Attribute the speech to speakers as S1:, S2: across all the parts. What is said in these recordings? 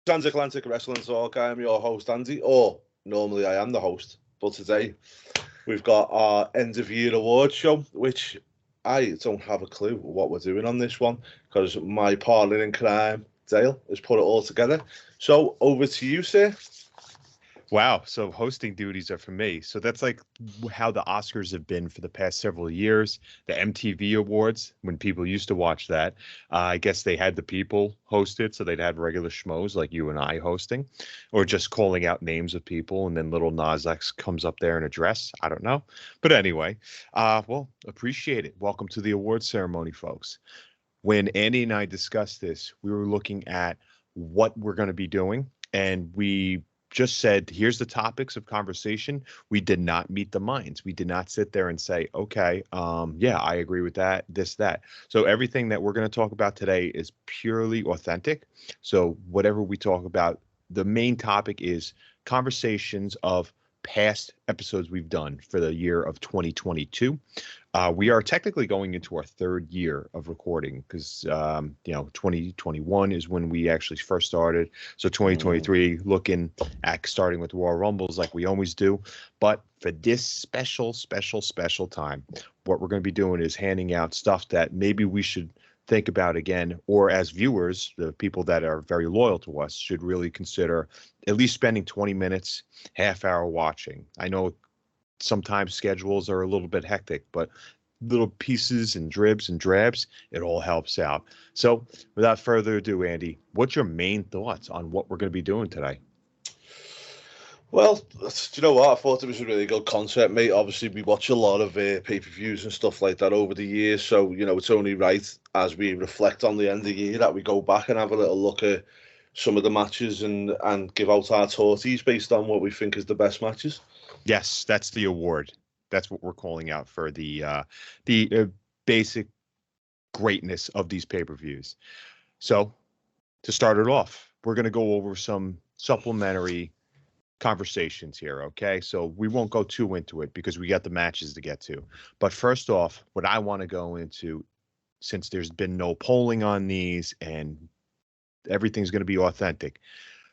S1: Transatlantic Wrestling Talk. I am your host, Andy, or normally I am the host, but today we've got our end of year awards show, which I don't have a clue what we're doing on this one because my partner in crime, Dale, has put it all together. So over to you, sir.
S2: Wow. So hosting duties are for me. So that's like how the Oscars have been for the past several years. The MTV Awards, when people used to watch that, I guess they had the people host it. So they'd have regular schmoes like you and I hosting, or just calling out names of people. And then little Nas X comes up there in a dress. I don't know. But anyway, well, appreciate it. Welcome to the award ceremony, folks. When Andy and I discussed this, we were looking at what we're going to be doing. And we just said, here's the topics of conversation. We did not meet the minds. We did not sit there and say, okay, yeah, I agree with that, this, that. So everything that we're going to talk about today is purely authentic. So whatever we talk about, the main topic is conversations of past episodes we've done for the year of 2022. We are technically going into our third year of recording because, 2021 is when we actually first started. So 2023, looking at starting with Royal Rumbles like we always do. But for this special time, what we're going to be doing is handing out stuff that maybe we should think about again, or as viewers, the people that are very loyal to us should really consider at least spending 20 minutes, half hour watching. I know sometimes schedules are a little bit hectic, but little pieces and dribs and drabs, it all helps out. So without further ado, Andy, what's your main thoughts on what we're going to be doing today?
S1: Well, do you know what? I thought it was a really good concept, mate. Obviously, we watch a lot of pay-per-views and stuff like that over the years. So, it's only right as we reflect on the end of the year that we go back and have a little look at some of the matches and give out our torties based on what we think is the best matches.
S2: Yes, that's the award. That's what we're calling out for the basic greatness of these pay-per-views. So to start it off, we're going to go over some supplementary conversations here, okay? So we won't go too into it because we got the matches to get to. But first off, what I want to go into, since there's been no polling on these and everything's going to be authentic,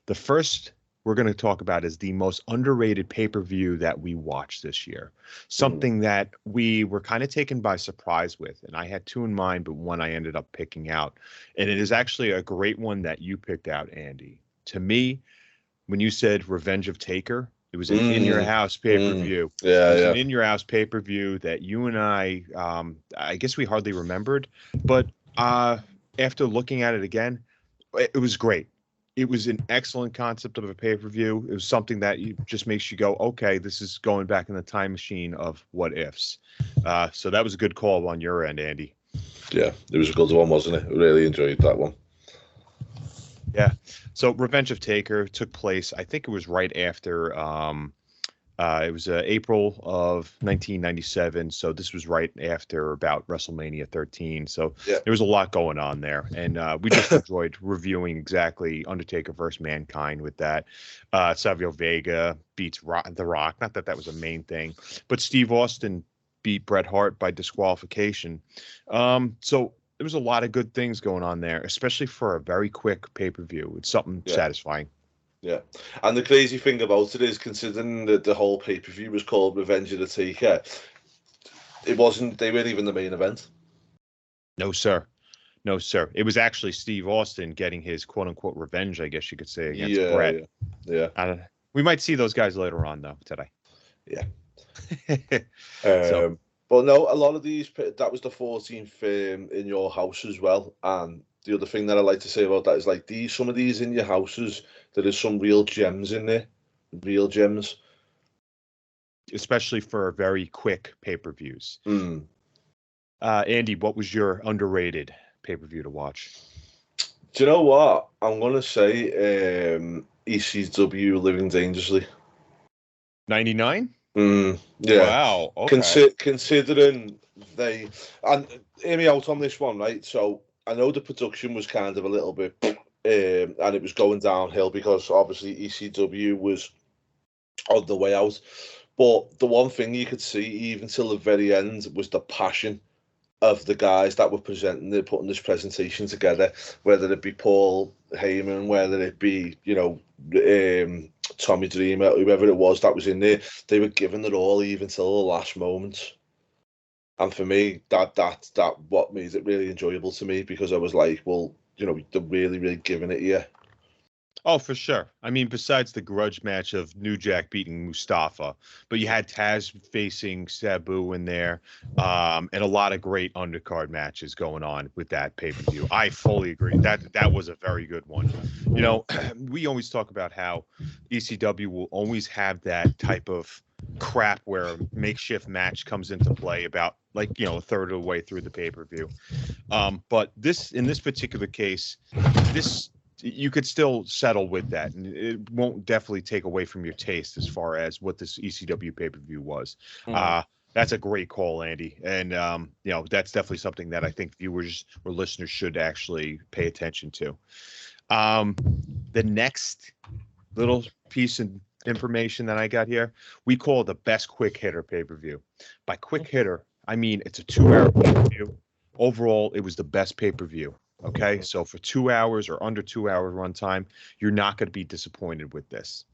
S2: the first we're going to talk about is the most underrated pay-per-view that we watched this year. Something that we were kind of taken by surprise with. And I had two in mind, but one I ended up picking out. And it is actually a great one that you picked out, Andy. To me, when you said Revenge of Taker, it was an In Your House pay-per-view.
S1: Yeah,
S2: it was an In Your House pay-per-view that you and I guess we hardly remembered. But after looking at it again, it was great. It was an excellent concept of a pay-per-view. It was something that just makes you go, okay, this is going back in the time machine of what ifs. So that was a good call on your end, Andy.
S1: Yeah, it was a good one, wasn't it? I really enjoyed that one.
S2: Yeah. So Revenge of Taker took place, I think it was right after, it was April of 1997. So this was right after about WrestleMania 13. So there was a lot going on there. And we just enjoyed reviewing exactly Undertaker versus Mankind with that. Savio Vega beats The Rock. Not that that was a main thing, but Steve Austin beat Bret Hart by disqualification. So there was a lot of good things going on there, especially for a very quick pay-per-view. It's something satisfying.
S1: Yeah, and the crazy thing about it is, considering that the whole pay-per-view was called Revenge of the Taker, they weren't even the main event.
S2: No, sir. No, sir. It was actually Steve Austin getting his quote-unquote revenge, I guess you could say, against Bret.
S1: Yeah.
S2: We might see those guys later on, though, today.
S1: Yeah. But no, a lot of these, that was the 14th In Your House as well. And the other thing that I like to say about that is, like, some of these In Your Houses, there is some real gems in there. Real gems.
S2: Especially for very quick pay-per-views. Andy, what was your underrated pay-per-view to watch?
S1: Do you know what? I'm going to say ECW Living Dangerously.
S2: 99?
S1: Yeah.
S2: Wow. Okay.
S1: Considering they, and hear me out on this one, right? So I know the production was kind of a little bit, and it was going downhill because obviously ECW was on the way out. But the one thing you could see, even till the very end, was the passion of the guys that were presenting, they're putting this presentation together, whether it be Paul Heyman, whether it be, Tommy Dreamer, whoever it was that was in there, they were giving it all even till the last moment. And for me, that what made it really enjoyable to me, because I was like, well, they're really, really giving it here.
S2: Oh, for sure. I mean, besides the grudge match of New Jack beating Mustafa, but you had Taz facing Sabu in there, and a lot of great undercard matches going on with that pay-per-view. I fully agree. That was a very good one. We always talk about how ECW will always have that type of crap where a makeshift match comes into play about a third of the way through the pay-per-view. But in this particular case, you could still settle with that, and it won't definitely take away from your taste as far as what this ECW pay-per-view was. That's a great call, Andy, and that's definitely something that I think viewers or listeners should actually pay attention to. The next little piece of information that I got here, we call the best quick hitter pay-per-view. By quick hitter, I mean it's a 2-hour pay-per-view. Overall, it was the best pay-per-view. Okay, so for 2 hours or under 2 hour runtime, you're not going to be disappointed with this.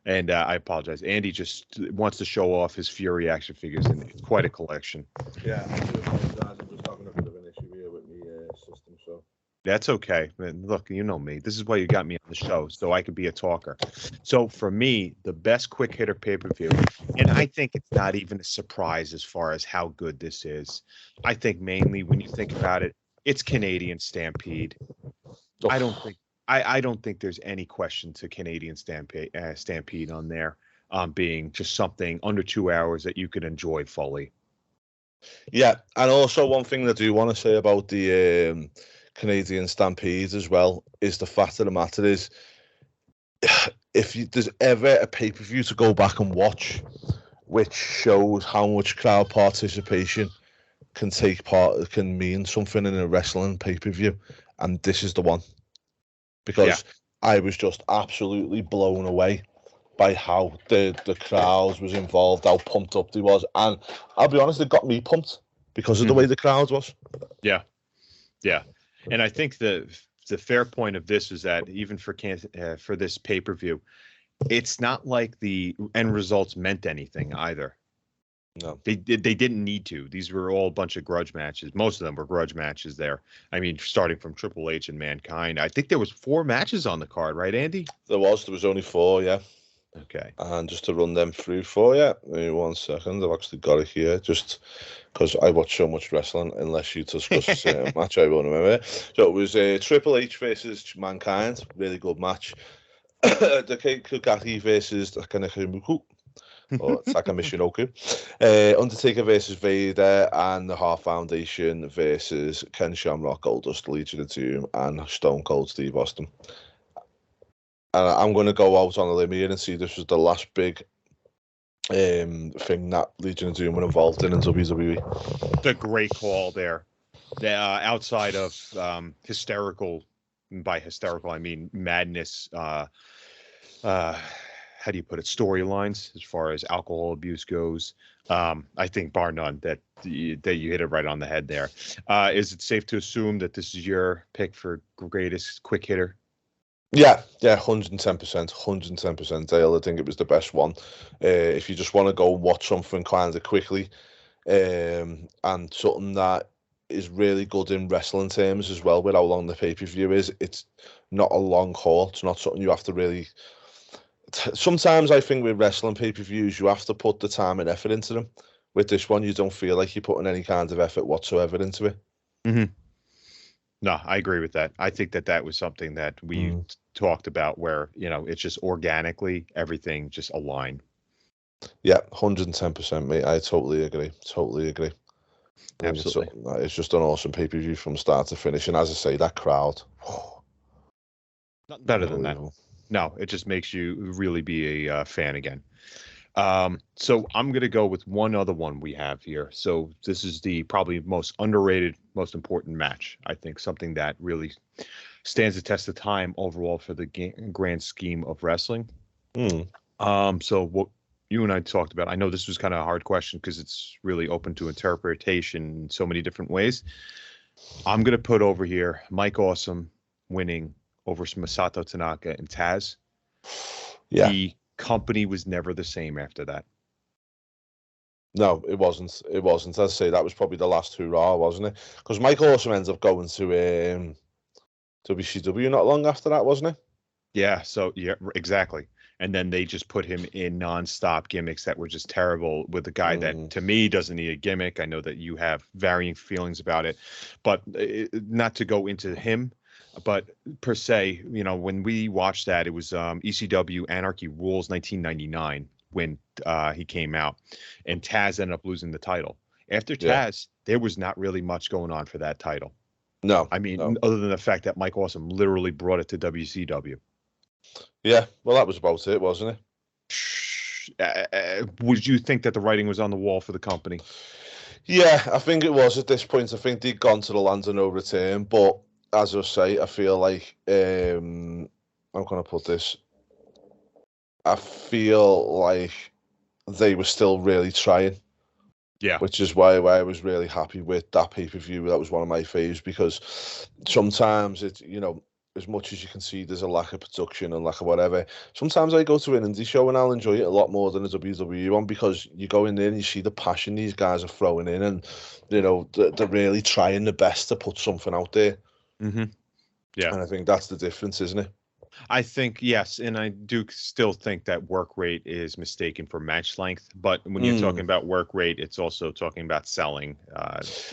S2: And I apologize. Andy just wants to show off his Fury action figures, and it's quite a collection.
S1: Yeah, I do apologize. I'm just having a bit of an issue here with my system, so.
S2: That's okay. Man, look, you know me. This is why you got me on the show, so I could be a talker. So for me, the best quick hitter pay-per-view, and I think it's not even a surprise as far as how good this is. I think mainly when you think about it, it's Canadian Stampede. I don't think there's any question to Canadian Stampede on there being just something under 2 hours that you could enjoy fully.
S1: Yeah, and also one thing I do want to say about the Canadian Stampede as well is the fact of the matter is, if there's ever a pay-per-view to go back and watch, which shows how much crowd participation can mean something in a wrestling pay-per-view, and this is the one, because I was just absolutely blown away by how the crowd was involved, how pumped up they was, and I'll be honest, it got me pumped because of the way the crowd was.
S2: Yeah, and I think the fair point of this is that even for this pay-per-view, it's not like the end results meant anything either.
S1: No,
S2: they didn't need to. These were all a bunch of grudge matches. Most of them were grudge matches there. I mean, starting from Triple H and Mankind. I think there was 4 matches on the card, right, Andy?
S1: There was only 4, yeah.
S2: Okay.
S1: And just to run them through for you, maybe 1 second. I've actually got it here, just because I watch so much wrestling. Unless you discuss a certain match, I won't remember. So it was Triple H versus Mankind, really good match. The Kukaki versus Kanekamuku, or Takamishinoku. Undertaker versus Vader, and the Hart Foundation versus Ken Shamrock, Goldust, Legion of Doom, and Stone Cold Steve Austin. And I'm going to go out on a limb here and see this was the last big thing that Legion of Doom were involved in WWE.
S2: The great call there. Outside of hysterical, by hysterical I mean madness, how do you put it, storylines as far as alcohol abuse goes, I think bar none that you hit it right on the head there. Is it safe to assume that this is your pick for greatest quick hitter?
S1: Yeah, 110%, Dale. I think it was the best one. If you just want to go and watch something kind of quickly, and something that is really good in wrestling terms as well, with how long the pay-per-view is, it's not a long haul. It's not something you have to really... Sometimes I think with wrestling pay-per-views, you have to put the time and effort into them. With this one, you don't feel like you're putting any kind of effort whatsoever into it.
S2: Mm-hmm. No, I agree with that. I think that was something that we talked about where, it's just organically, everything just aligned.
S1: Yeah, 110%, mate. I totally agree.
S2: Absolutely.
S1: It's just an awesome pay-per-view from start to finish. And as I say, that crowd.
S2: Nothing better than that. No, it just makes you really be a fan again. So I'm going to go with one other one we have here. So this is the probably most underrated, most important match. I think something that really stands the test of time overall for the grand scheme of wrestling. So you and I talked about, I know this was kind of a hard question because it's really open to interpretation in so many different ways. I'm going to put over here Mike Awesome winning over Masato Tanaka and Taz.
S1: Yeah.
S2: The company was never the same after that.
S1: No, it wasn't. It wasn't. I'd say that was probably the last hurrah, wasn't it? Because Mike Awesome ends up going to WCW not long after that, wasn't it?
S2: Yeah, so yeah, exactly. And then they just put him in nonstop gimmicks that were just terrible with a guy that, to me, doesn't need a gimmick. I know that you have varying feelings about it, but not to go into him, but per se, you know, when we watched that, it was ECW Anarchy Rules 1999 when he came out, and Taz ended up losing the title. After Taz, there was not really much going on for that title.
S1: No,
S2: I mean, other than the fact that Mike Awesome literally brought it to WCW.
S1: Yeah, well, that was about it, wasn't
S2: it? Would you think that the writing was on the wall for the company?
S1: Yeah, I think it was at this point. I think they'd gone to the land of no return. But as I say, I feel like I'm going to put this. I feel like they were still really trying.
S2: Yeah.
S1: Which is why I was really happy with that pay-per-view. That was one of my faves because sometimes it's, you know, as much as you can see there's a lack of production and lack of whatever, sometimes I go to an indie show and I'll enjoy it a lot more than a WWE one because you go in there and you see the passion these guys are throwing in and, you know, they're really trying the best to put something out there.
S2: Mm-hmm. Yeah.
S1: And I think that's the difference, isn't it?
S2: I think, yes, and I do still think that work rate is mistaken for match length. But when you're talking about work rate, it's also talking about selling.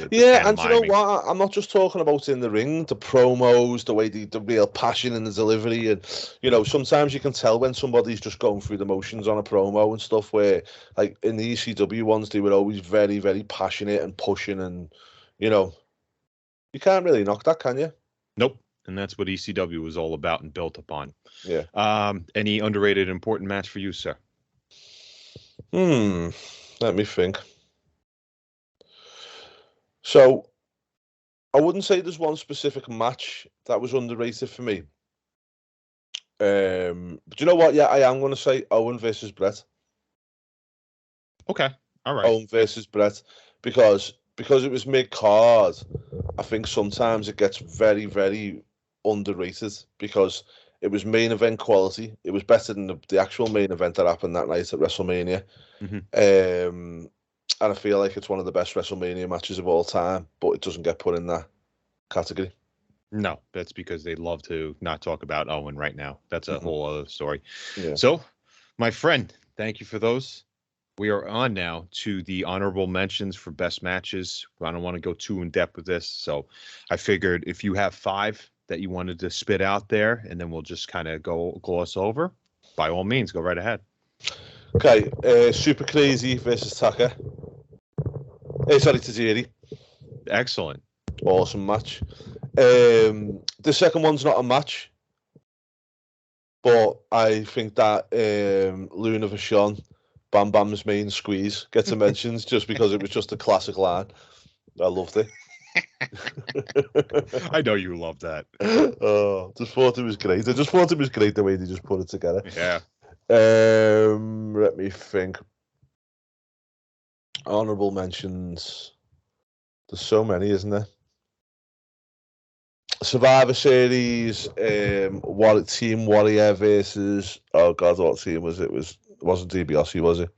S1: Yeah, and you know what? I'm not just talking about in the ring, the promos, the way the real passion in the delivery. And, you know, sometimes you can tell when somebody's just going through the motions on a promo and stuff where, like, in the ECW ones, they were always very, very passionate and pushing and, you know, you can't really knock that, can you?
S2: Nope. And that's what ECW was all about and built upon.
S1: Yeah.
S2: Any underrated important match for you, sir?
S1: Let me think. So, I wouldn't say there's one specific match that was underrated for me. But you know what? Yeah, I am going to say Owen versus Brett.
S2: Okay. All right.
S1: Owen versus Brett. Because it was mid-card, I think sometimes it gets very, very underrated because it was main event quality. It was better than the actual main event that happened that night at WrestleMania. And I feel like it's one of the best WrestleMania matches of all time, but it doesn't get put in that category.
S2: No, that's because they love to not talk about Owen right now. That's a whole other story.
S1: Yeah.
S2: So, my friend, thank you for those. We are on now to the honorable mentions for best matches. I don't want to go too in depth with this. So I figured if you have 5 that you wanted to spit out there, and then we'll just kind of go gloss over, by all means, go right ahead.
S1: Okay. Super Crazy versus Taka. Sorry, Tajiri.
S2: Excellent.
S1: Awesome match. The second one's not a match, but I think that Luna Vachon, Bam Bam's main squeeze, gets a mention just because it was just a classic line. I loved it.
S2: I know you love that.
S1: Oh, just thought it was great. I just thought it was great the way they just put it together.
S2: Yeah.
S1: Let me think. Honorable mentions. There's so many, isn't there? Survivor Series, what Team Warrior versus, oh God, what team was it? It wasn't DiBiase, was it?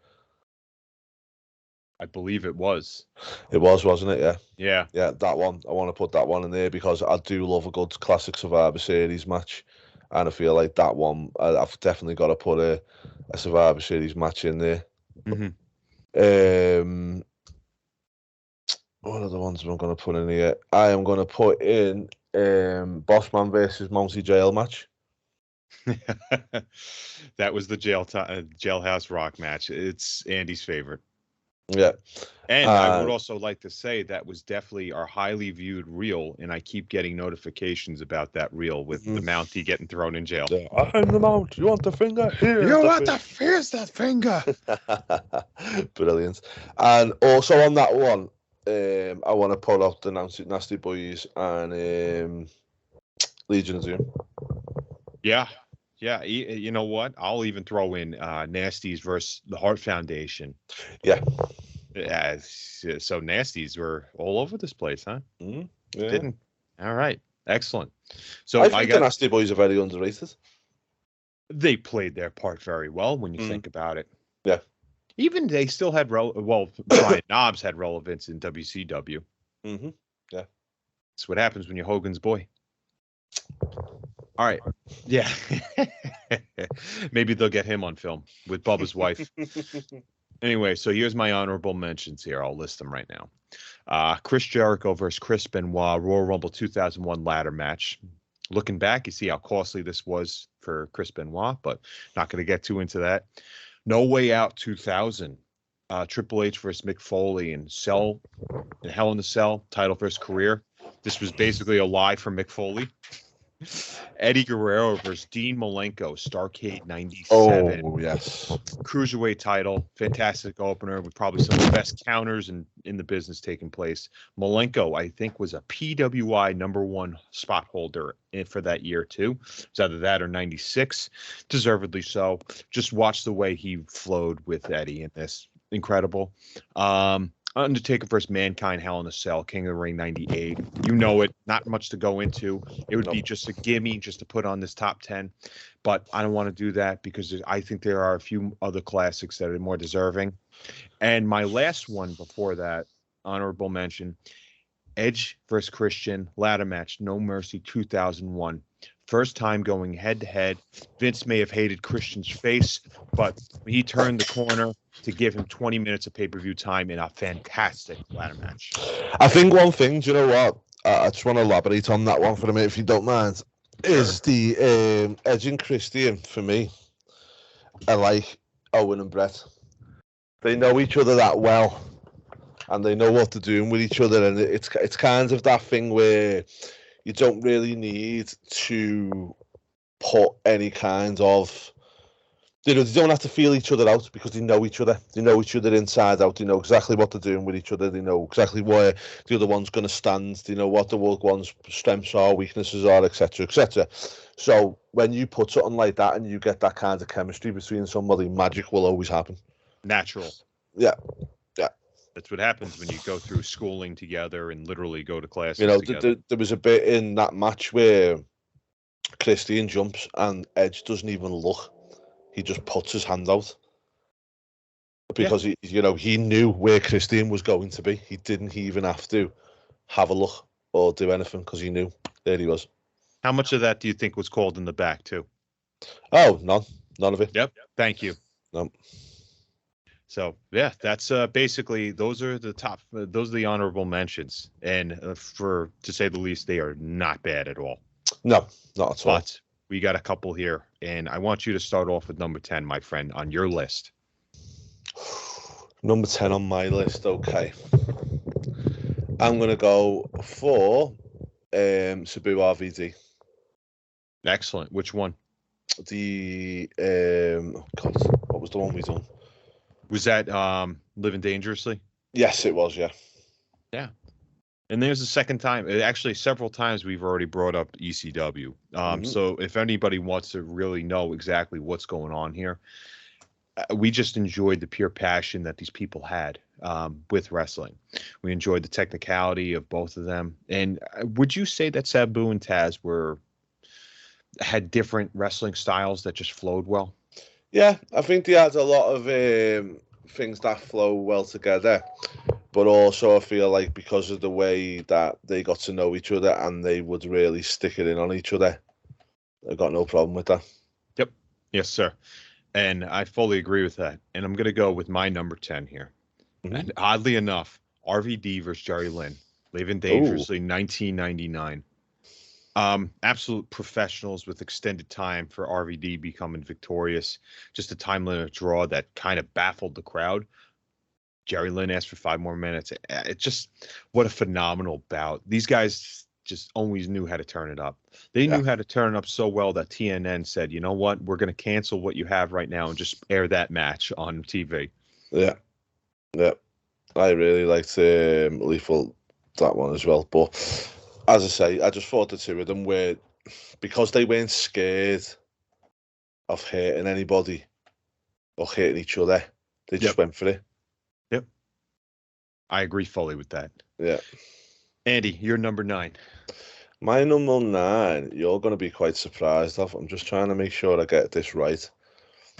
S2: I believe it was.
S1: It was, wasn't it? Yeah.
S2: Yeah.
S1: Yeah, that one. I want to put that one in there because I do love a good classic Survivor Series match. And I feel like that one, I've definitely got to put a Survivor Series match in there. What are the ones I'm going to put in here? I am going to put in Bossman versus Mountie Jail match.
S2: That was the Jailhouse Rock match. It's Andy's favorite.
S1: Yeah.
S2: And I would also like to say that was definitely our highly viewed reel, and I keep getting notifications about that reel with the Mountie getting thrown in jail.
S1: Yeah. I'm the Mount. You want the finger? Here's
S2: the finger.
S1: Brilliant. And also on that one, I want to pull out the Nasty Boys and Legion of Doom.
S2: Yeah. Yeah, you know what? I'll even throw in Nasties versus the Heart Foundation.
S1: Yeah.
S2: So Nasties were all over this place, huh?
S1: Yeah.
S2: Didn't. All right. Excellent. So
S1: I
S2: I
S1: think the
S2: got
S1: Nasty Boys are very underrated.
S2: they played their part very well when you
S1: Mm.
S2: think about it.
S1: Yeah.
S2: Even they still had Brian Knobs had relevance in WCW.
S1: Mm-hmm. Yeah.
S2: That's what happens when you're Hogan's boy. All right. Yeah. Maybe they'll get him on film with Bubba's wife. Anyway, so here's my honorable mentions here. I'll list them right now. Chris Jericho versus Chris Benoit, Royal Rumble 2001 ladder match. Looking back, you see how costly this was for Chris Benoit, but not going to get too into that. No Way Out 2000. Triple H versus Mick Foley and Hell in the Cell, title versus career. This was basically a lie for Mick Foley. Eddie Guerrero versus Dean Malenko, Starrcade 97.
S1: Oh, yes.
S2: Cruiserweight title, fantastic opener with probably some of the best counters in the business taking place. Malenko, I think, was a PWI #1 spot holder for that year, too. It's either that or 96. Deservedly so. Just watch the way he flowed with Eddie in this. Incredible. Undertaker versus Mankind, Hell in a Cell, King of the Ring 98. You know it. Not much to go into. It would be just a gimme just to put on this top 10. But I don't want to do that because I think there are a few other classics that are more deserving. And my last one before that, honorable mention, Edge versus Christian, ladder match, No Mercy 2001. First time going head to head. Vince may have hated Christian's face, but he turned the corner to give him 20 minutes of pay-per-view time in a fantastic ladder match.
S1: I think one thing, do you know what? I just want to elaborate on that one for a minute, if you don't mind. Is the Edge and Christian, for me, are like Owen and Brett. They know each other that well, and they know what they're doing with each other, and it's kind of that thing where you don't really need to put any kind of, they don't have to feel each other out because they know each other. They know each other inside out. They know exactly what they're doing with each other. They know exactly where the other one's going to stand. They know what the other one's strengths are, weaknesses are, etc., etc. So when you put something like that and you get that kind of chemistry between somebody, magic will always happen.
S2: Natural.
S1: Yeah.
S2: That's what happens when you go through schooling together and literally go to classes
S1: together. There was a bit in that match where Christian jumps and Edge doesn't even look. He just puts his hand out because he knew where Christian was going to be. He didn't even have to have a look or do anything because he knew there he was.
S2: How much of that do you think was called in the back too?
S1: Oh, none of it.
S2: Yep. Thank you.
S1: No.
S2: So yeah, that's basically those are the honorable mentions, and to say the least, they are not bad at all.
S1: No, not at all.
S2: But we got a couple here, and I want you to start off with number 10, my friend, on your list.
S1: Number 10 on my list. Okay, I'm gonna go for Sabu RVD.
S2: Excellent. Which one?
S1: The what was the one we done?
S2: Was that Living Dangerously?
S1: Yes, it was. Yeah.
S2: Yeah. And there's a second time. Actually, several times we've already brought up ECW. So if anybody wants to really know exactly what's going on here, we just enjoyed the pure passion that these people had with wrestling. We enjoyed the technicality of both of them. And would you say that Sabu and Taz had different wrestling styles that just flowed well?
S1: Yeah, I think they had a lot of things that flow well together, but also I feel like because of the way that they got to know each other and they would really stick it in on each other, I got no problem with that.
S2: Yep. Yes, sir. And I fully agree with that. And I'm going to go with my number 10 here. Mm-hmm. And oddly enough, RVD versus Jerry Lynn, Living Dangerously, 1999. Absolute professionals with extended time for RVD becoming victorious. Just a time limit draw that kind of baffled the crowd. Jerry Lynn asked for 5 more minutes. It just, what a phenomenal bout. These guys just always knew how to turn it up. They knew how to turn it up so well that TNN said, you know what, we're going to cancel what you have right now and just air that match on TV.
S1: Yeah. I really liked Lethal, that one as well. But as I say, I just thought the two of them were, because they weren't scared of hurting anybody or hurting each other. They just went for it.
S2: Yep. I agree fully with that.
S1: Yeah.
S2: Andy, you're number 9.
S1: My number 9, you're going to be quite surprised of. I'm just trying to make sure I get this right.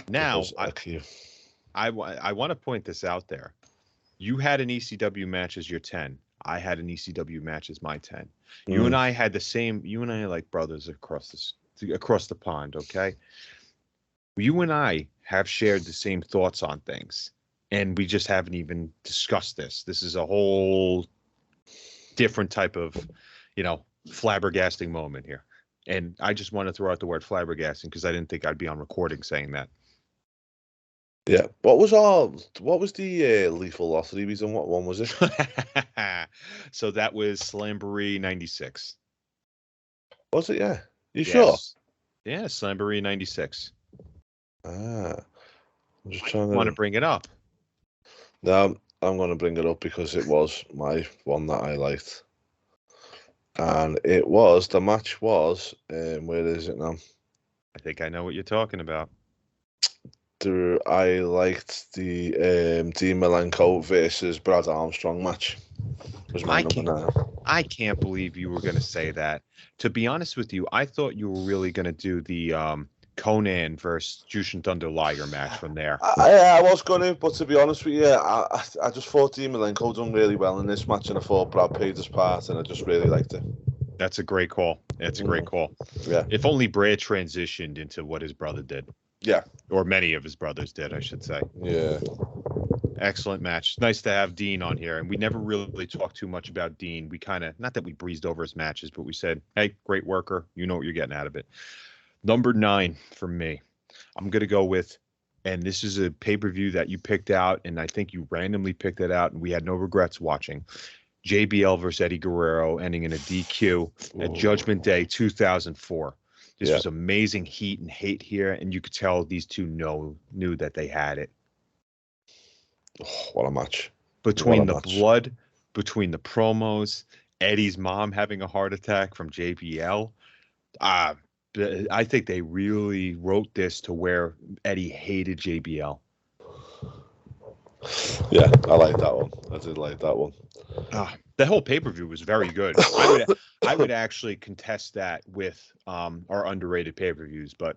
S2: Now, I want to point this out there. You had an ECW match as your 10. I had an ECW match as my 10. You and I had the same. You and I are like brothers across the pond. Okay. You and I have shared the same thoughts on things, and we just haven't even discussed this. This is a whole different type of, flabbergasting moment here. And I just want to throw out the word flabbergasting because I didn't think I'd be on recording saying that.
S1: Yeah. What was the Lethal Lottery we done? What one was it?
S2: So that was Slamboree 96.
S1: Was it? Yeah. You sure?
S2: Yeah, Slamboree 96.
S1: I'm just trying to
S2: want to bring it up.
S1: No, I'm going to bring it up because it was my one that I liked. And the match was, where is it now?
S2: I think I know what you're talking about.
S1: I liked the Dean Malenko versus Brad Armstrong match. Was my number 9.
S2: I can't believe you were going to say that. To be honest with you, I thought you were really going to do the Conan versus Jushin Thunder Liger match from there.
S1: I was going to, but to be honest with you, I just thought Dean Malenko done really well in this match, and I thought Brad played his part, and I just really liked it.
S2: That's a great call. That's a great call.
S1: Yeah.
S2: If only Brad transitioned into what his brother did.
S1: Yeah.
S2: Or many of his brothers did, I should say.
S1: Yeah.
S2: Excellent match. Nice to have Dean on here. And we never really talked too much about Dean. We kind of, not that we breezed over his matches, but we said, hey, great worker. You know what you're getting out of it. Number 9 for me. I'm going to go with, and this is a pay-per-view that you picked out, and I think you randomly picked it out, and we had no regrets watching. JBL versus Eddie Guerrero ending in a DQ at Judgment Day 2004. This was amazing heat and hate here, and you could tell these two knew that they had it.
S1: Oh, what a match.
S2: Between the blood, between the promos, Eddie's mom having a heart attack from JBL. I think they really wrote this to where Eddie hated JBL.
S1: Yeah, I like that one. I did like that one.
S2: The whole pay-per-view was very good. I would actually contest that with our underrated pay-per-views, but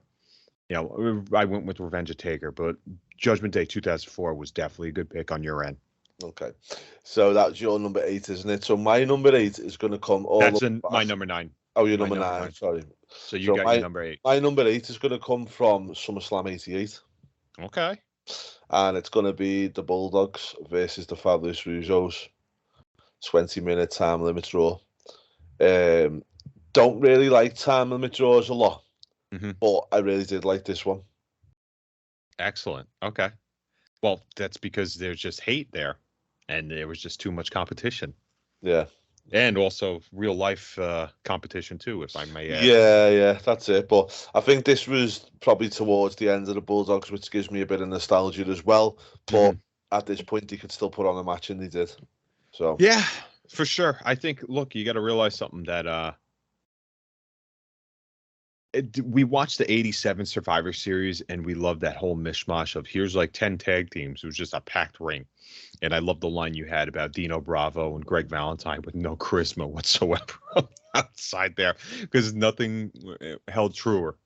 S2: I went with Revenge of Taker, but Judgment Day 2004 was definitely a good pick on your end.
S1: Okay, so that's your number 8, isn't it? So my number 8 is going to come all.
S2: That's my number 9.
S1: Oh, your number 9. Sorry.
S2: So you got your number 8.
S1: My number 8 is going to come from SummerSlam 88.
S2: Okay.
S1: And it's going to be the Bulldogs versus the Fabulous Russos. 20-minute time limit draw. Don't really like time limit draws a lot, but I really did like this one.
S2: Excellent. Okay. Well, that's because there's just hate there, and there was just too much competition.
S1: Yeah.
S2: And also real life competition too, if I may add.
S1: Yeah, that's it. But I think this was probably towards the end of the Bulldogs, which gives me a bit of nostalgia as well. But at this point, they could still put on a match, and they did. So
S2: yeah, for sure. I think, look, you got to realize something that we watched the 87 Survivor Series, and we loved that whole mishmash of here's like 10 tag teams. It was just a packed ring. And I love the line you had about Dino Bravo and Greg Valentine with no charisma whatsoever outside there, because nothing held truer.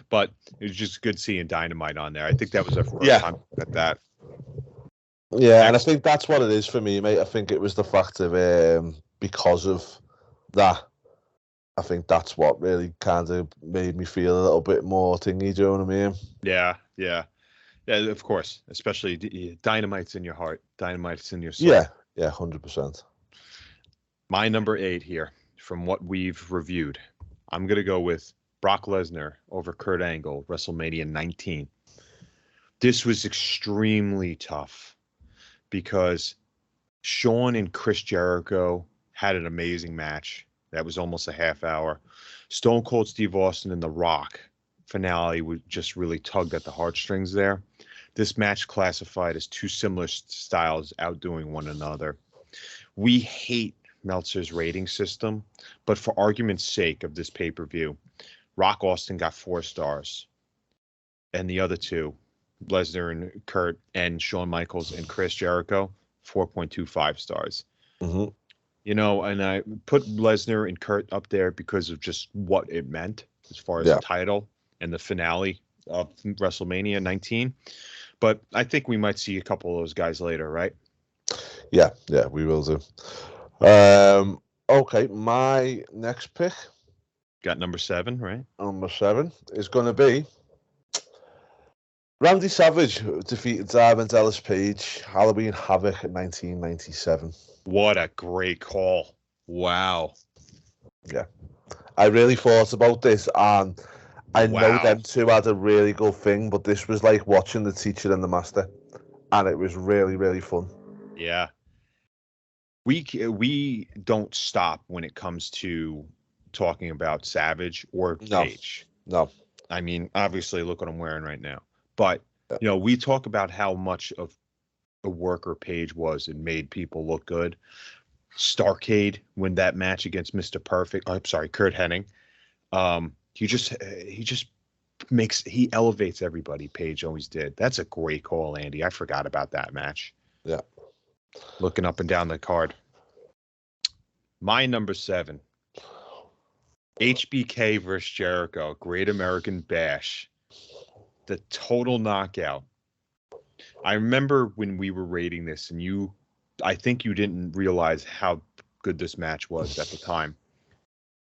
S2: But it was just good seeing Dynamite on there. I think that was our first time at that.
S1: Yeah, and I think that's what it is for me, mate. I think it was the fact of because of that. I think that's what really kind of made me feel a little bit more thingy, do you know what I mean?
S2: Yeah, of course. Especially Dynamite's in your heart. Dynamite's in your soul.
S1: Yeah, 100%.
S2: My number 8 here, from what we've reviewed, I'm going to go with Brock Lesnar over Kurt Angle, WrestleMania 19. This was extremely tough because Shawn and Chris Jericho had an amazing match. That was almost a half hour. Stone Cold Steve Austin and The Rock finale would just really tugged at the heartstrings there. This match classified as two similar styles outdoing one another. We hate Meltzer's rating system, but for argument's sake of this pay-per-view, Rock Austin got 4 stars. and the other two, Lesnar and Kurt and Shawn Michaels and Chris Jericho, 4.25 stars.
S1: Mm-hmm.
S2: You know, and I put Lesnar and Kurt up there because of just what it meant as far as
S1: Yeah.
S2: the title and the finale of WrestleMania 19. But I think we might see a couple of those guys later, right?
S1: Yeah, we will do. Okay, my next pick,
S2: Got number 7, right?
S1: number 7, is going to be Randy Savage, who defeated Diamond Dallas Page, Halloween Havoc in 1997.
S2: What a great call. Wow.
S1: Yeah. I really thought about this, and I know
S2: Wow.
S1: them two had a really good thing, but this was like watching the teacher and the master, and it was really, really fun.
S2: Yeah. We don't stop when it comes to talking about Savage or Page.
S1: No.
S2: I mean, obviously, look what I'm wearing right now. But,
S1: Yeah.
S2: you know, we talk about how much of a worker Page was and made people look good. Starcade, when that match against Mr. Perfect, I'm sorry, Kurt Hennig, he just he elevates everybody. Page always did. That's a great call, Andy. I forgot about that match.
S1: Yeah.
S2: Looking up and down the card. My number 7. HBK versus Jericho, Great American Bash. The total knockout. I remember when we were rating this, and I think you didn't realize how good this match was at the time.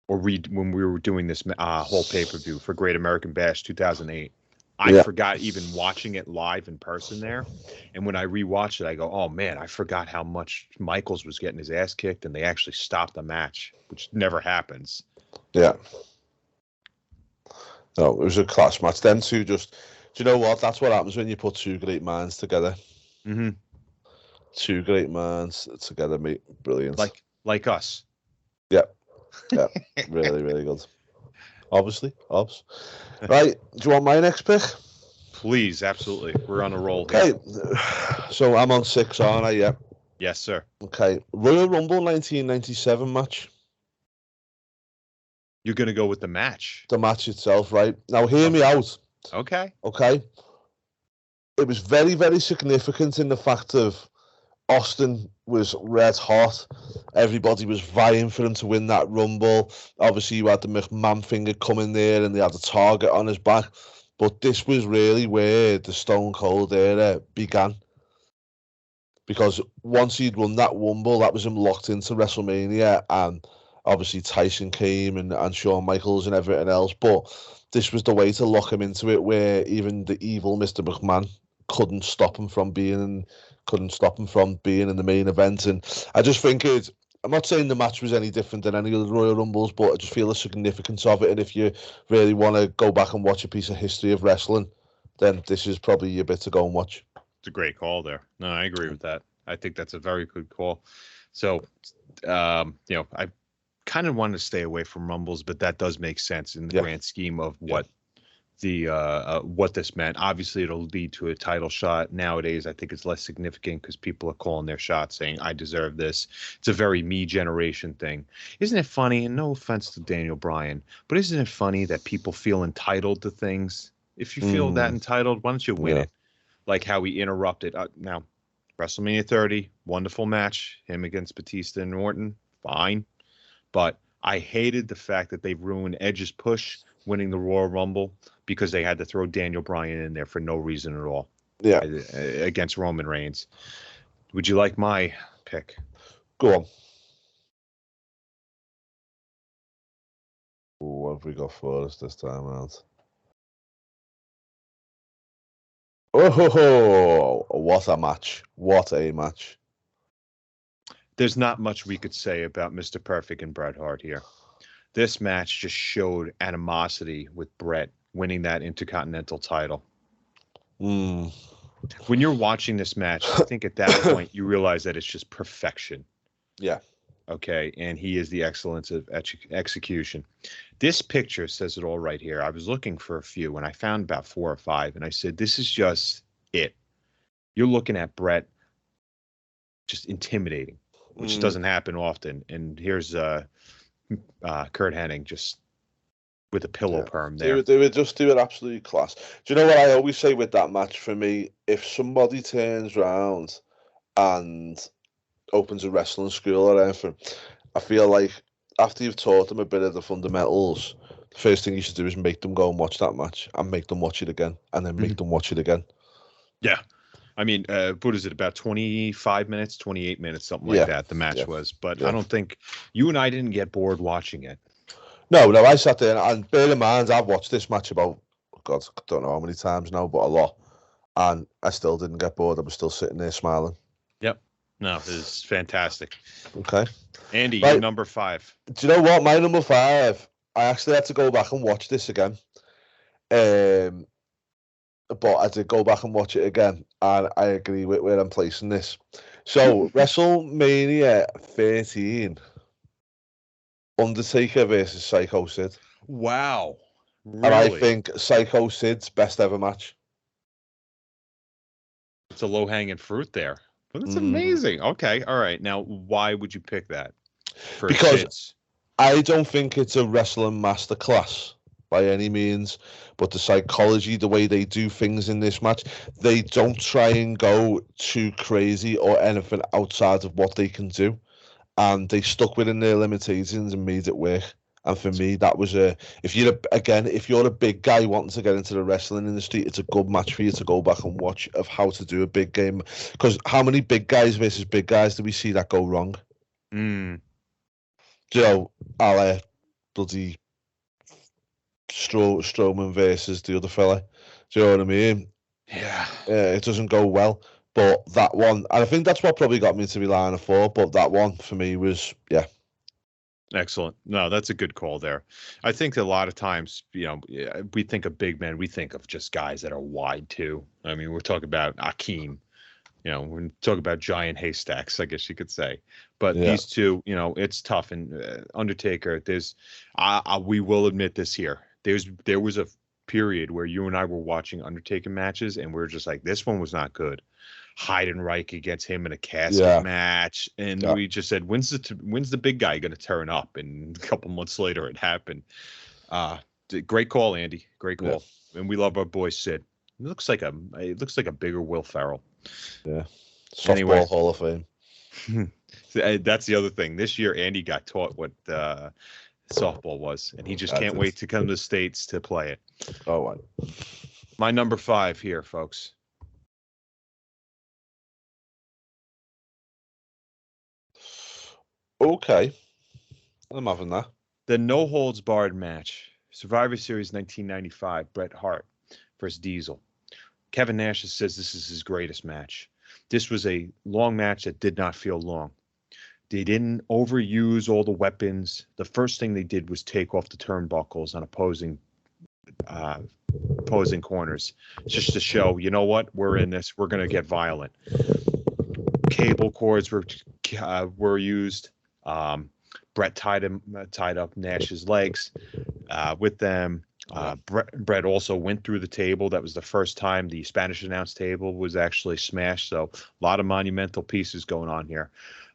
S2: Or when we were doing this whole pay-per-view for Great American Bash 2008. I forgot even watching it live in person there. And when I rewatched it, I go, oh, man, I forgot how much Michaels was getting his ass kicked, and they actually stopped the match, which never happens.
S1: Yeah. No, it was a class match. Then two do you know what? That's what happens when you put two great minds together.
S2: Mm-hmm.
S1: Two great minds together, mate. Brilliant.
S2: Like us.
S1: Yeah. Really, really good. Obviously. Right, do you want my next pick?
S2: Please, absolutely. We're on a roll here.
S1: Okay, so I'm on 6, aren't I? Yeah.
S2: Yes, sir.
S1: Okay, Royal Rumble 1997 match.
S2: You're going to go with the match.
S1: The match itself, right? Now, hear me out.
S2: Okay.
S1: It was very, very significant in the fact of Austin was red hot. Everybody was vying for him to win that Rumble. Obviously, you had the McMahon finger coming there, and they had a target on his back. But this was really where the Stone Cold era began. Because once he'd won that Rumble, that was him locked into WrestleMania. And obviously, Tyson came and Shawn Michaels and everything else. But this was the way to lock him into it, where even the evil Mr. McMahon couldn't stop him from being in the main event. And I just think I'm not saying the match was any different than any of the Royal Rumbles, but I just feel the significance of it. And if you really want to go back and watch a piece of history of wrestling, then this is probably your bit to go and watch.
S2: It's a great call there. No, I agree with that. I think that's a very good call. So, I kind of wanted to stay away from Rumbles, but that does make sense in the grand scheme of what what this meant. Obviously, it'll lead to a title shot. Nowadays, I think it's less significant because people are calling their shots, saying, I deserve this. It's a very me generation thing. Isn't it funny? And no offense to Daniel Bryan, but isn't it funny that people feel entitled to things? If you feel that entitled, why don't you win it? Like how he interrupted. Now, WrestleMania 30, wonderful match. Him against Batista and Orton, fine. But I hated the fact that they ruined Edge's push winning the Royal Rumble because they had to throw Daniel Bryan in there for no reason at all.
S1: Yeah.
S2: Against Roman Reigns. Would you like my pick?
S1: Go on. What have we got for us this time out? Oh, what a match. What a match.
S2: There's not much we could say about Mr. Perfect and Bret Hart here. This match just showed animosity with Bret winning that Intercontinental title. When you're watching this match, I think at that point you realize that it's just perfection.
S1: Yeah.
S2: Okay, and he is the excellence of execution. This picture says it all right here. I was looking for a few, and I found about 4 or 5, and I said, this is just it. You're looking at Bret just intimidating, which doesn't happen often. And here's Kurt Hennig just with a pillow
S1: Yeah.
S2: perm
S1: They
S2: there.
S1: were absolutely class. Do you know what I always say with that match for me? If somebody turns round and opens a wrestling school or anything, I feel like after you've taught them a bit of the fundamentals, the first thing you should do is make them go and watch that match and make them watch it again and then make them watch it again.
S2: Yeah. I mean, what is it, about 25 minutes, 28 minutes, something like
S1: Yeah.
S2: that, the match was. But
S1: Yeah.
S2: I don't think you and I didn't get bored watching it.
S1: No, I sat there and bear in mind, I've watched this match about, God, I don't know how many times now, but a lot. And I still didn't get bored. I was still sitting there smiling.
S2: Yep. No, it was fantastic.
S1: Okay.
S2: Andy,
S1: Right.
S2: your number 5.
S1: Do you know what? My number 5, I actually had to go back and watch this again. But I did go back and watch it again, and I agree with where I'm placing this. So, WrestleMania 13, Undertaker versus Psycho Sid.
S2: Wow. Really?
S1: And I think Psycho Sid's best ever match.
S2: It's a low-hanging fruit there. But that's amazing. Okay. All right. Now, why would you pick that?
S1: Because
S2: Sid's?
S1: I don't think it's a wrestling masterclass by any means, but the psychology, the way they do things in this match, they don't try and go too crazy or anything outside of what they can do. And they stuck within their limitations and made it work. And for me, that was if you're a big guy wanting to get into the wrestling industry, it's a good match for you to go back and watch of how to do a big game. Because how many big guys versus big guys do we see that go wrong?
S2: Mm.
S1: You know, bloody Strowman versus the other fella. Do you know what I mean?
S2: Yeah.
S1: It doesn't go well. But that one, and I think that's what probably got me to Milana 4, but that one for me was, yeah.
S2: Excellent. No, that's a good call there. I think that a lot of times, we think of big men, we think of just guys that are wide too. I mean, we're talking about Akeem, we're talking about giant haystacks, I guess you could say. But these two, it's tough. And Undertaker, we will admit this here. There was a period where you and I were watching Undertaker matches and we were just like, this one was not good. Heidenreich against him in a casket match, and we just said, when's the big guy going to turn up? And a couple months later, it happened. Great call, Andy. Great call, and we love our boy Sid. It looks like a bigger Will Ferrell.
S1: Yeah, softball Hall of Fame.
S2: That's the other thing. This year, Andy got taught what softball was, and he just can't wait to come to the States to play it.
S1: Oh, right.
S2: My number 5 here, folks.
S1: Okay, I'm having that.
S2: The no holds barred match, Survivor Series 1995, Bret Hart versus Diesel. Kevin Nash says this is his greatest match. This was a long match that did not feel long. They didn't overuse all the weapons. The first thing they did was take off the turnbuckles on opposing corners, just to show, you know what, we're in this. We're going to get violent. Cable cords were used. Bret tied up Nash's legs with them. Bret also went through the table. That was the first time the Spanish announce table was actually smashed. So a lot of monumental pieces going on here.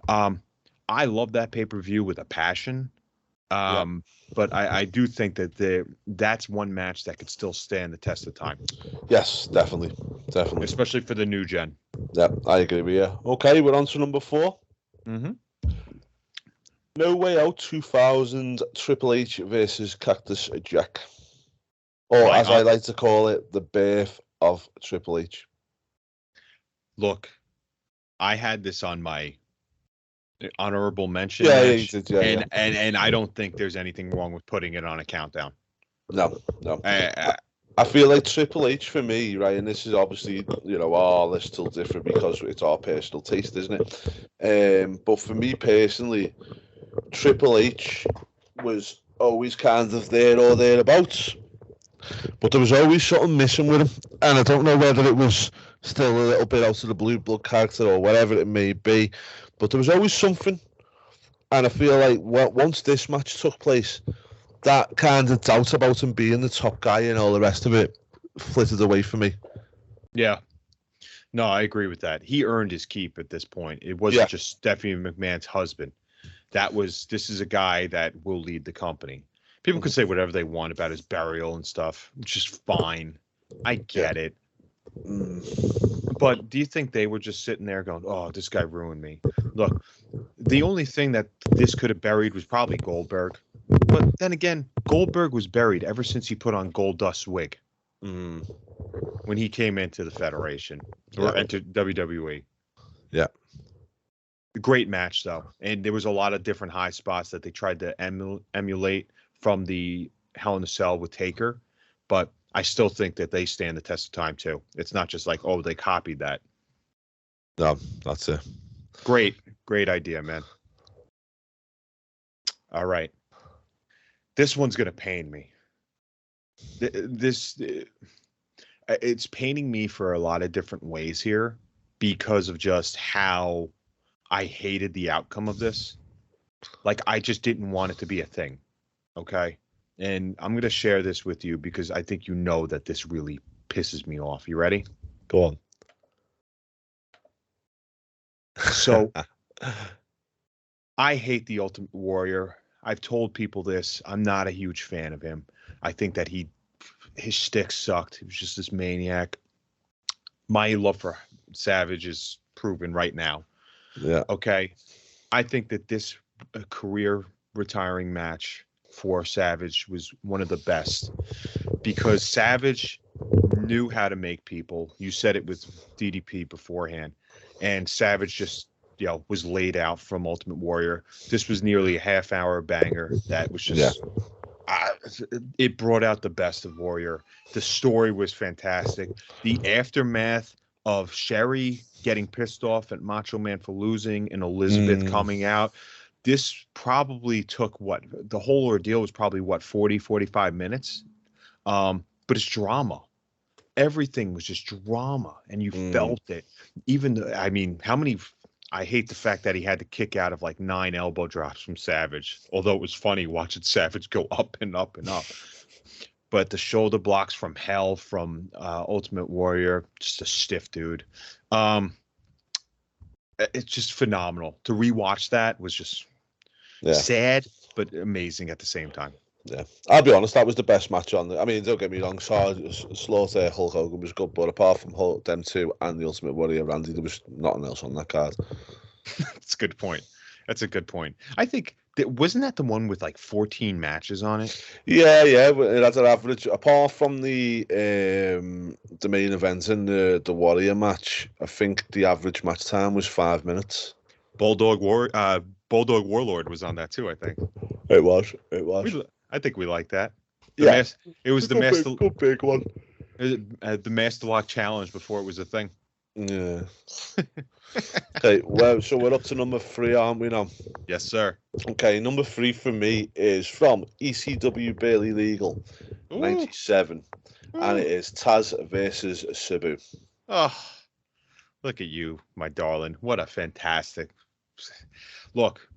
S2: I love that pay-per-view with a passion. But I do think that that's one match that could still stand the test of time.
S1: Yes, definitely.
S2: Especially for the new gen.
S1: Yeah, I agree with you. Okay, we're on to number 4.
S2: Mm-hmm.
S1: No Way Out 2000, Triple H versus Cactus Jack. Or as I like to call it, the birth of Triple H.
S2: Look, I had this on my honorable mention.
S1: Yeah,
S2: match,
S1: you did,
S2: and I don't think there's anything wrong with putting it on a countdown.
S1: No. I feel like Triple H for me, right, and this is obviously, this still different because it's our personal taste, isn't it? But for me personally, Triple H was always kind of there or thereabouts. But there was always something missing with him. And I don't know whether it was still a little bit out of the blue blood character or whatever it may be. But there was always something. And I feel like once this match took place, that kind of doubt about him being the top guy and all the rest of it flitted away from me.
S2: Yeah. No, I agree with that. He earned his keep at this point. It wasn't just Stephanie McMahon's husband. This is a guy that will lead the company. People could say whatever they want about his burial and stuff, which is fine. I get it. But do you think they were just sitting there going, "Oh, this guy ruined me"? Look, the only thing that this could have buried was probably Goldberg. But then again, Goldberg was buried ever since he put on Goldust's wig when he came into the Federation or entered WWE.
S1: Yeah.
S2: Great match, though. And there was a lot of different high spots that they tried to emulate from the Hell in a Cell with Taker. But I still think that they stand the test of time, too. It's not just like, oh, they copied that.
S1: No, that's it.
S2: Great idea, man. All right. This one's going to pain me. It's paining me for a lot of different ways here because of just how I hated the outcome of this. Like, I just didn't want it to be a thing. Okay. And I'm going to share this with you because I think you know that this really pisses me off. You ready?
S1: Go on.
S2: So I hate the Ultimate Warrior. I've told people this. I'm not a huge fan of him. I think that his shtick sucked. He was just this maniac. My love for Savage is proven right now.
S1: Yeah.
S2: Okay. I think that this career retiring match for Savage was one of the best because Savage knew how to make people. You said it with DDP beforehand, and Savage just was laid out from Ultimate Warrior. This was nearly a half-hour banger that was just it brought out the best of Warrior. The story was fantastic. The aftermath of Sherry getting pissed off at Macho Man for losing and Elizabeth coming out. This probably took the whole ordeal was probably 45 minutes. But it's drama. Everything was just drama and you felt it. I hate the fact that he had to kick out of like 9 elbow drops from Savage, although it was funny watching Savage go up and up and up. But the shoulder blocks from Hell from Ultimate Warrior, just a stiff dude. It's just phenomenal. To rewatch that was just sad, but amazing at the same time.
S1: Yeah, I'll be honest, that was the best match on the. I mean, don't get me wrong, Slaughter, Hulk Hogan was good, but apart from them two and the Ultimate Warrior, Randy, there was nothing else on that card.
S2: That's a good point. I think wasn't that the one with like 14 matches on it? Yeah.
S1: It had an average. Apart from the main event and the Warrior match, I think the average match time was 5 minutes.
S2: Bulldog Warlord was on that too, I think.
S1: It was.
S2: I think we like that.
S1: It
S2: was the Master.
S1: Good big one.
S2: The Master Lock Challenge before it was a thing.
S1: Yeah. Okay, well, so we're up to number 3, aren't we now?
S2: Yes, sir.
S1: Okay, number 3 for me is from ECW Barely Legal, 97, and it is Taz versus Sabu.
S2: Oh, look at you, my darling. What a fantastic... Look,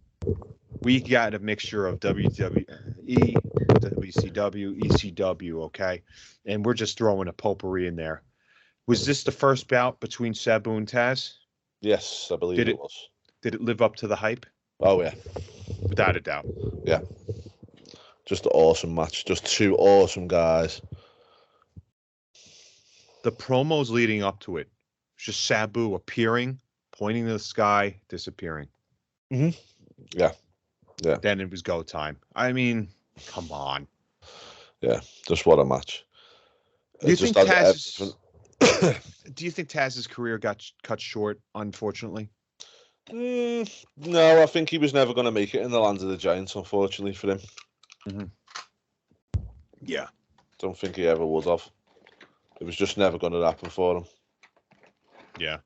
S2: we got a mixture of WWE, WCW, ECW, okay? And we're just throwing a potpourri in there. Was this the first bout between Sabu and Taz?
S1: Yes, I believe it was.
S2: Did it live up to the hype?
S1: Oh, yeah.
S2: Without a doubt.
S1: Yeah. Just an awesome match. Just two awesome guys.
S2: The promos leading up to it, just Sabu appearing, pointing to the sky, disappearing.
S1: Mm-hmm. Yeah.
S2: Then it was go time. I mean, come on.
S1: Yeah, just what a match.
S2: Do you think Taz's career got cut short, unfortunately?
S1: No, I think he was never going to make it in the land of the Giants, unfortunately for him.
S2: Mm-hmm. Yeah.
S1: Don't think he ever would have. It was just never going to happen for him.
S2: Yeah.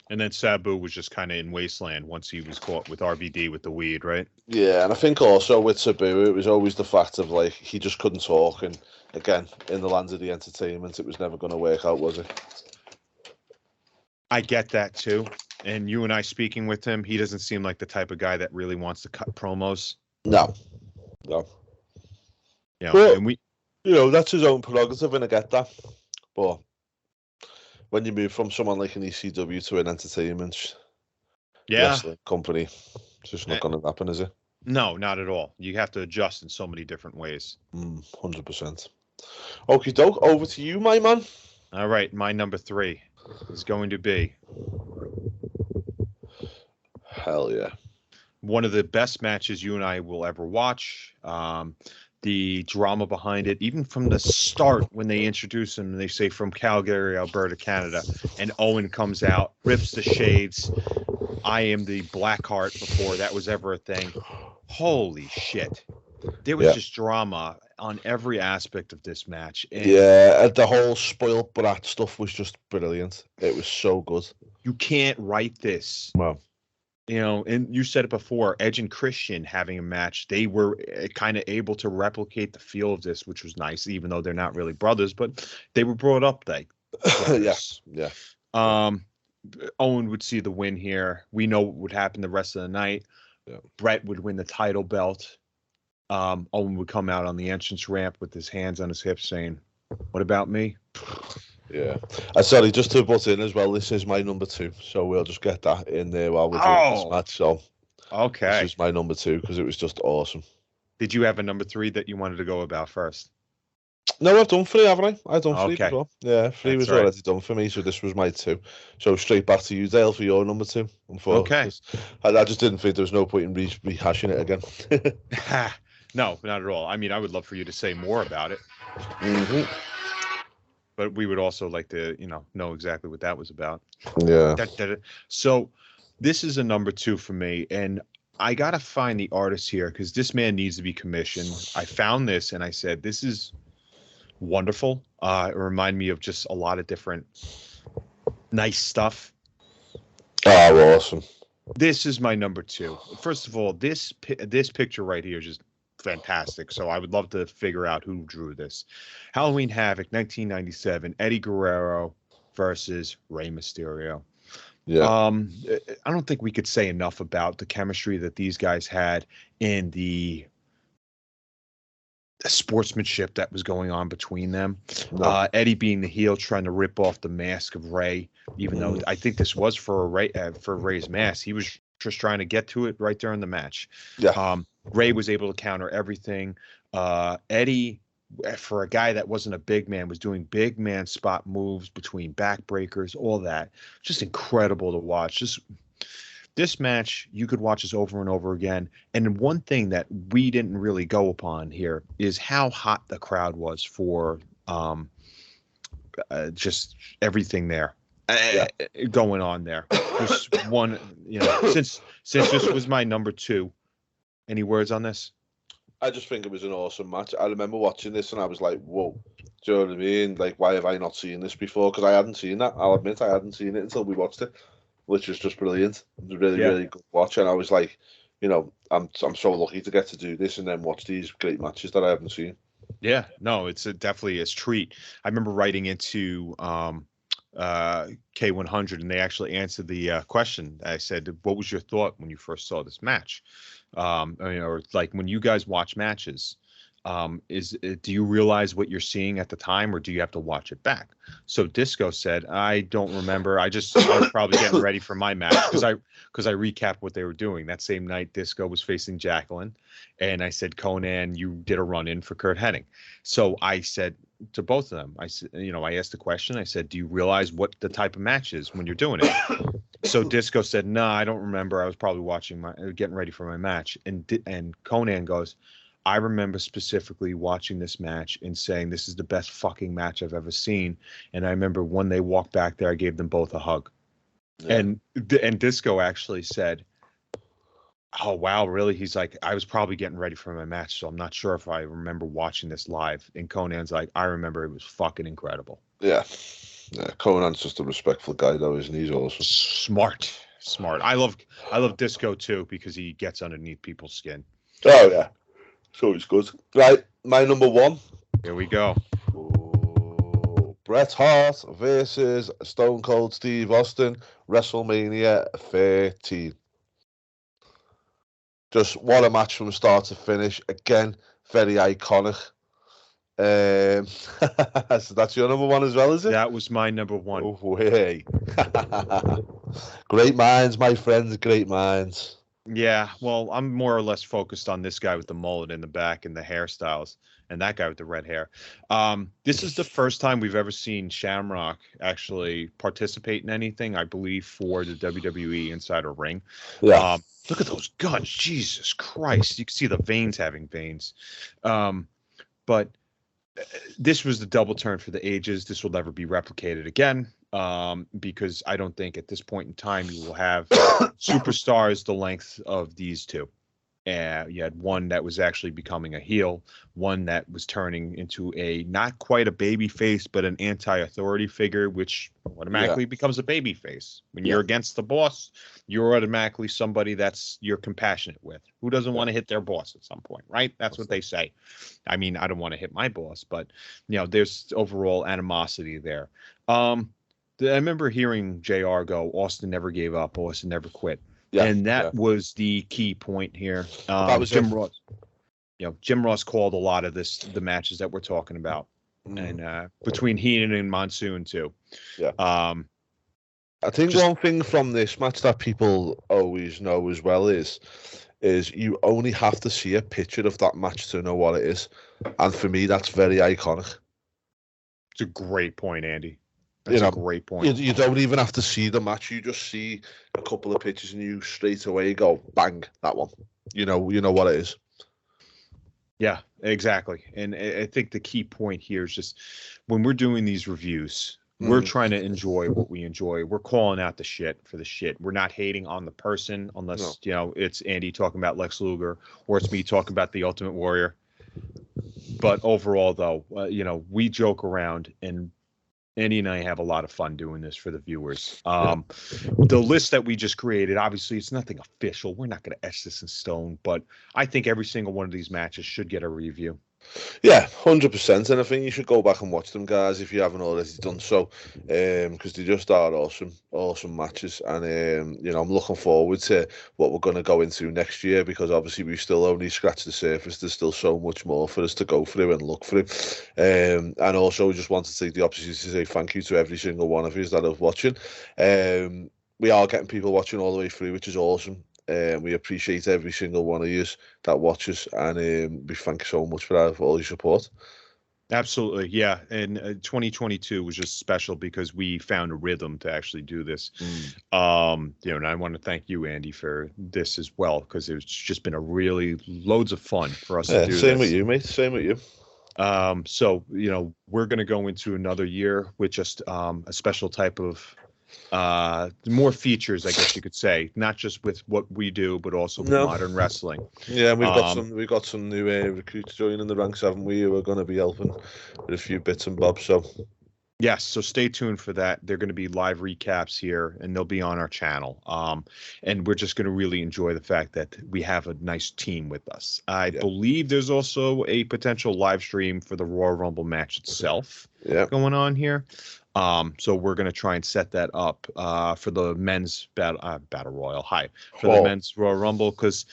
S2: And then Sabu was just kind of in wasteland once he was caught with RVD with the weed, right?
S1: Yeah, and I think also with Sabu, it was always the fact of, like, he just couldn't talk. And, again, in the land of the entertainment, it was never going to work out, was it?
S2: I get that, too. And you and I speaking with him, he doesn't seem like the type of guy that really wants to cut promos.
S1: No.
S2: Yeah,
S1: well,
S2: and
S1: that's his own prerogative, and I get that. But when you move from someone like an ECW to an entertainment wrestling company, it's just not going to happen, is it?
S2: No, not at all. You have to adjust in so many different ways.
S1: 100%. Okie doke, over to you, my man.
S2: All right, my number 3 is going to be
S1: Hell yeah.
S2: one of the best matches you and I will ever watch. The drama behind it, even from the start when they introduce him, they say from Calgary, Alberta, Canada, and Owen comes out, rips the shades. I am the Blackheart before that was ever a thing. Holy shit. There was just drama on every aspect of this match. And
S1: the whole spoiled brat stuff was just brilliant. It was so good.
S2: You can't write this.
S1: Wow.
S2: You know, and you said it before, Edge and Christian having a match, they were kind of able to replicate the feel of this, which was nice, even though they're not really brothers, but they were brought up like
S1: yes. Yeah.
S2: Owen would see the win here. We know what would happen the rest of the night. Yeah. Brett would win the title belt. Owen would come out on the entrance ramp with his hands on his hips saying, "What about me?"
S1: Yeah. Sorry, just to butt in as well, this is my number 2, so we'll just get that in there while we're doing this match. So,
S2: okay.
S1: This is my number 2 because it was just awesome.
S2: Did you have a number 3 that you wanted to go about first?
S1: No, I've done 3, haven't I? I've done 3 before. Yeah, 3 was already done for me, so this was my 2. So straight back to you, Dale, for your number 2.
S2: Okay.
S1: I just didn't think there was no point in rehashing it
S2: again. No, not at all. I mean, I would love for you to say more about it.
S1: Mm-hmm.
S2: But we would also like to, know exactly what that was about.
S1: Yeah.
S2: So this is a number 2 for me, and I got to find the artist here because this man needs to be commissioned. I found this, and I said, this is wonderful. It reminded me of just a lot of different nice stuff.
S1: Oh, awesome.
S2: This is my number 2. First of all, this picture right here is just fantastic. So I would love to figure out who drew this. Halloween Havoc 1997, Eddie Guerrero versus Rey Mysterio.
S1: Yeah.
S2: I don't think we could say enough about the chemistry that these guys had in the sportsmanship that was going on between them. No. Eddie being the heel, trying to rip off the mask of Rey, even though I think this was for Rey's mask. He was just trying to get to it right during the match.
S1: Yeah.
S2: Rey was able to counter everything. Eddie, for a guy that wasn't a big man, was doing big man spot moves between backbreakers, all that. Just incredible to watch. This match, you could watch this over and over again. And one thing that we didn't really go upon here is how hot the crowd was for just everything there. Going on there. Just one, since this was my number 2. Any words on this?
S1: I just think it was an awesome match. I remember watching this and I was like, whoa, do you know what I mean? Like, why have I not seen this before? Because I hadn't seen that. I'll admit I hadn't seen it until we watched it, which was just brilliant. It was a really, really good watch. And I was like, I'm so lucky to get to do this and then watch these great matches that I haven't seen.
S2: Yeah, no, it's definitely a treat. I remember writing into K100 and they actually answered the question. I said, what was your thought when you first saw this match? Or like when you guys watch matches, do you realize what you're seeing at the time or do you have to watch it back? So Disco said, I don't remember. I was probably getting ready for my match because I recapped what they were doing. That same night, Disco was facing Jacqueline. And I said, Conan, you did a run-in for Kurt Hennig. So I said to both of them, I said, I asked the question. I said, do you realize what the type of match is when you're doing it? So Disco said, no, I don't remember. I was probably getting ready for my match. And Conan goes, I remember specifically watching this match and saying, this is the best fucking match I've ever seen. And I remember when they walked back there, I gave them both a hug. Yeah. And Disco actually said, oh, wow, really? He's like, I was probably getting ready for my match, so I'm not sure if I remember watching this live. And Conan's like, I remember it was fucking incredible.
S1: Yeah. Conan's just a respectful guy, though, isn't he? He's awesome.
S2: Smart. I love Disco, too, because he gets underneath people's skin.
S1: Oh, yeah. So it's good. Right, my number 1.
S2: Here we go.
S1: Bret Hart versus Stone Cold Steve Austin, WrestleMania 13. Just what a match from start to finish. Again, very iconic. So that's your number 1 as well, is it?
S2: That was my number 1.
S1: Oh, hey. Great minds, my friends, great minds.
S2: Yeah, well, I'm more or less focused on this guy with the mullet in the back and the hairstyles, and that guy with the red hair. This is the first time we've ever seen Shamrock actually participate in anything, I believe, for the WWE Insider Ring.
S1: Yeah.
S2: Look at those guns, Jesus Christ! You can see the veins having veins. But this was the double turn for the ages. This will never be replicated again, because I don't think at this point in time you will have superstars the length of these two. You had one that was actually becoming a heel, one that was turning into a not quite a baby face, but an anti-authority figure, which automatically becomes a baby face. When you're against the boss, you're automatically somebody that's you're compassionate with. Who doesn't want to hit their boss at some point, right? That's what they say. I mean, I don't want to hit my boss, but there's overall animosity there. I remember hearing JR go, Austin never gave up, Austin never quit. Yeah, and that was the key point here. That was Jim Ross. Jim Ross called a lot of the matches that we're talking about, and between Heenan and Monsoon too.
S1: Yeah. I think one thing from this match that people always know as well is you only have to see a picture of that match to know what it is, and for me, that's very iconic.
S2: It's a great point, Andy. That's a great point.
S1: You don't even have to see the match. You just see a couple of pictures and you straight away go, bang, that one. You know what it is.
S2: Yeah, exactly. And I think the key point here is just when we're doing these reviews, we're trying to enjoy what we enjoy. We're calling out the shit for the shit. We're not hating on the person unless, it's Andy talking about Lex Luger or it's me talking about the Ultimate Warrior. But overall, though, we joke around, and Andy and I have a lot of fun doing this for the viewers. The list that we just created, obviously, it's nothing official. We're not going to etch this in stone, but I think every single one of these matches should get a review.
S1: Yeah, 100%. And I think you should go back and watch them, guys, if you haven't already done so, because they just are awesome matches. And, I'm looking forward to what we're going to go into next year, because obviously we've still only scratched the surface. There's still so much more for us to go through and look through. And also just want to take the opportunity to say thank you to every single one of you that are watching. We are getting people watching all the way through, which is awesome. We appreciate every single one of you that watches, and we thank you so much for all your support.
S2: Absolutely, yeah. And 2022 was just special because we found a rhythm to actually do this. And I want to thank you, Andy, for this as well, because it's just been a really loads of fun for us to do.
S1: Same with you, mate. Same with you.
S2: So we're going to go into another year with just a special type of more features, I guess you could say, not just with what we do, but also with modern wrestling.
S1: Yeah, we've got some new recruits joining the ranks, haven't we? Who are going to be helping with a few bits and bobs. So
S2: yes, so stay tuned for that. They're going to be live recaps here, and they'll be on our channel. And we're just going to really enjoy the fact that we have a nice team with us. I believe there's also a potential live stream for the Royal Rumble match itself going on here. So we're going to try and set that up for the men's battle royal. The men's Royal Rumble, because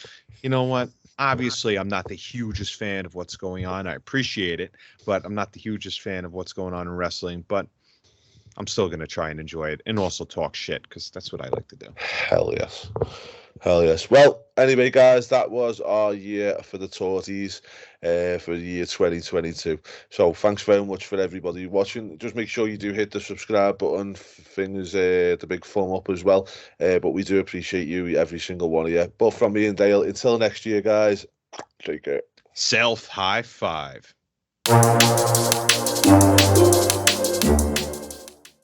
S2: you know what? Obviously, I'm not the hugest fan of what's going on. I appreciate it, but I'm not the hugest fan of what's going on in wrestling. But I'm still going to try and enjoy it and also talk shit, because that's what I like to do.
S1: Hell yes. Well, anyway, guys, that was our year for the Tawties for the year 2022. So thanks very much for everybody watching. Just make sure you do hit the subscribe button, fingers the big thumb up as well. But we do appreciate you, every single one of you. But from me and Dale, until next year, guys, take care.
S2: Self high five.